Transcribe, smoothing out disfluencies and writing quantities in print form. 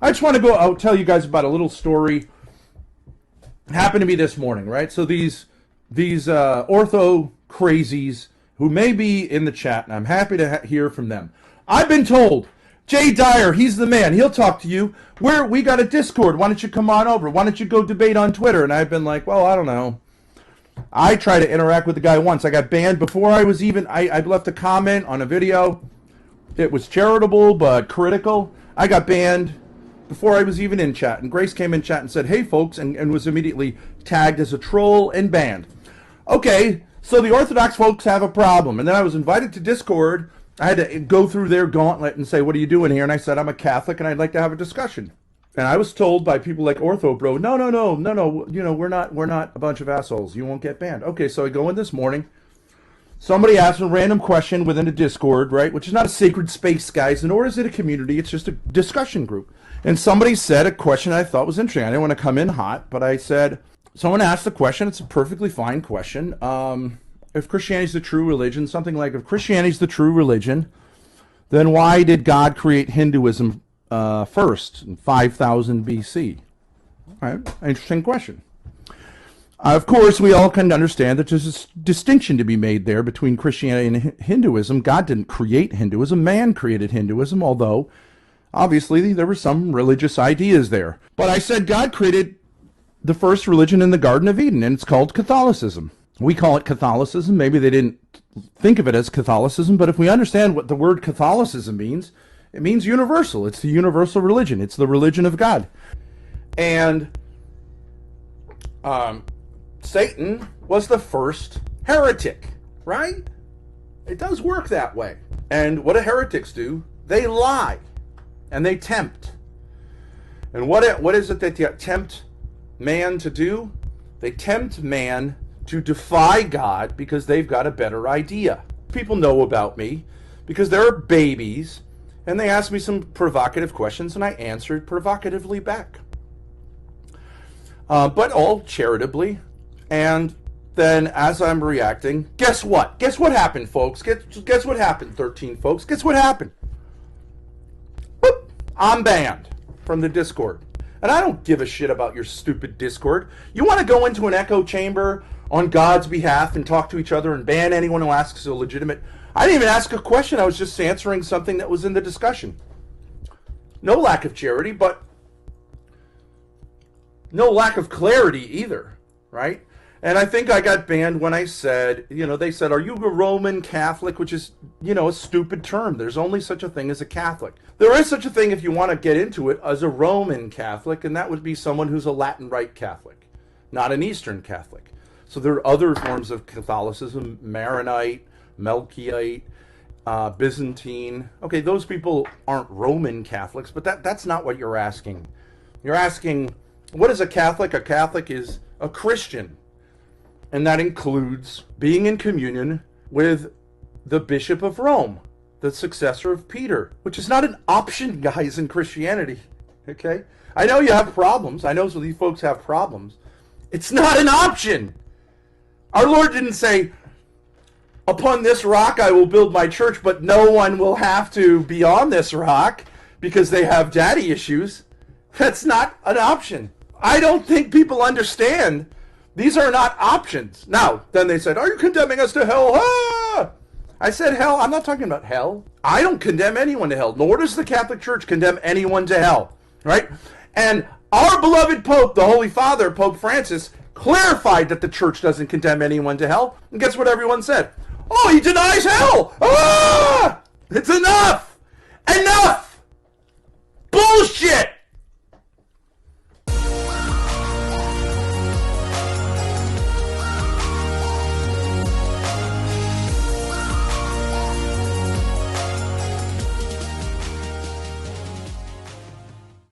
I just want to I'll tell you guys about a little story. Happened to me this morning, right? So these ortho crazies who may be in the chat, and I'm happy to hear from them. I've been told, Jay Dyer, he's the man. He'll talk to you. We got a Discord. Why don't you come on over? Why don't you go debate on Twitter? And I've been like, well, I don't know. I tried to interact with the guy once. I got banned before I was even, I left a comment on a video. It was charitable but critical. I got banned before I was even in chat. And Grace came in chat and said, hey, folks, and was immediately tagged as a troll and banned. Okay, so the Orthodox folks have a problem. And then I was invited to Discord. I had to go through their gauntlet and say, what are you doing here? And I said, I'm a Catholic and I'd like to have a discussion. And I was told by people like Ortho Bro, no, you know, we're not a bunch of assholes. You won't get banned. Okay, so I go in this morning. Somebody asked a random question within a Discord, right? Which is not a sacred space, guys, nor is it a community. It's just a discussion group. And somebody said a question I thought was interesting. I didn't want to come in hot, but I said, someone asked a question. It's a perfectly fine question. If Christianity is the true religion, something like, if Christianity is the true religion, then why did God create Hinduism first in 5000 BC? All right, interesting question. Of course, we all can understand that there's a distinction to be made there between Christianity and Hinduism. God didn't create Hinduism. Man created Hinduism, although obviously there were some religious ideas there. But I said God created the first religion in the Garden of Eden, and it's called Catholicism. We call it Catholicism. Maybe they didn't think of it as Catholicism, but if we understand what the word Catholicism means, it means universal. It's the universal religion. It's the religion of God. And Satan was the first heretic, right? It does work that way. And what do heretics do? They lie and they tempt. And what is it that they tempt man to do? They tempt man to defy God because they've got a better idea. People know about me because they're babies and they asked me some provocative questions and I answered provocatively back. But all charitably. And then as I'm reacting, guess what? Guess what happened, folks? Guess what happened, 13 folks? Guess what happened? Whoop, I'm banned from the Discord. And I don't give a shit about your stupid Discord. You want to go into an echo chamber on God's behalf and talk to each other and ban anyone who asks a legitimate... I didn't even ask a question. I was just answering something that was in the discussion. No lack of charity, but no lack of clarity either, right? And I think I got banned when I said, they said, are you a Roman Catholic? Which is, a stupid term. There's only such a thing as a Catholic. There is such a thing, if you want to get into it, as a Roman Catholic, and that would be someone who's a Latin Rite Catholic, not an Eastern Catholic. So there are other forms of Catholicism, Maronite, Melkite, Byzantine. Okay, those people aren't Roman Catholics, but that's not what you're asking. You're asking, what is a Catholic? A Catholic is a Christian. And that includes being in communion with the Bishop of Rome, the successor of Peter, which is not an option, guys, in Christianity. Okay? I know you have problems. I know these folks have problems. It's not an option. Our Lord didn't say, upon this rock I will build my church, but no one will have to be on this rock because they have daddy issues. That's not an option. I don't think people understand. These are not options. Now, then they said, are you condemning us to hell? Ah! I said hell. I'm not talking about hell. I don't condemn anyone to hell, nor does the Catholic Church condemn anyone to hell, right? And our beloved Pope, the Holy Father, Pope Francis, clarified that the Church doesn't condemn anyone to hell. And guess what everyone said? Oh, he denies hell! Ah! It's enough! Enough! Bullshit!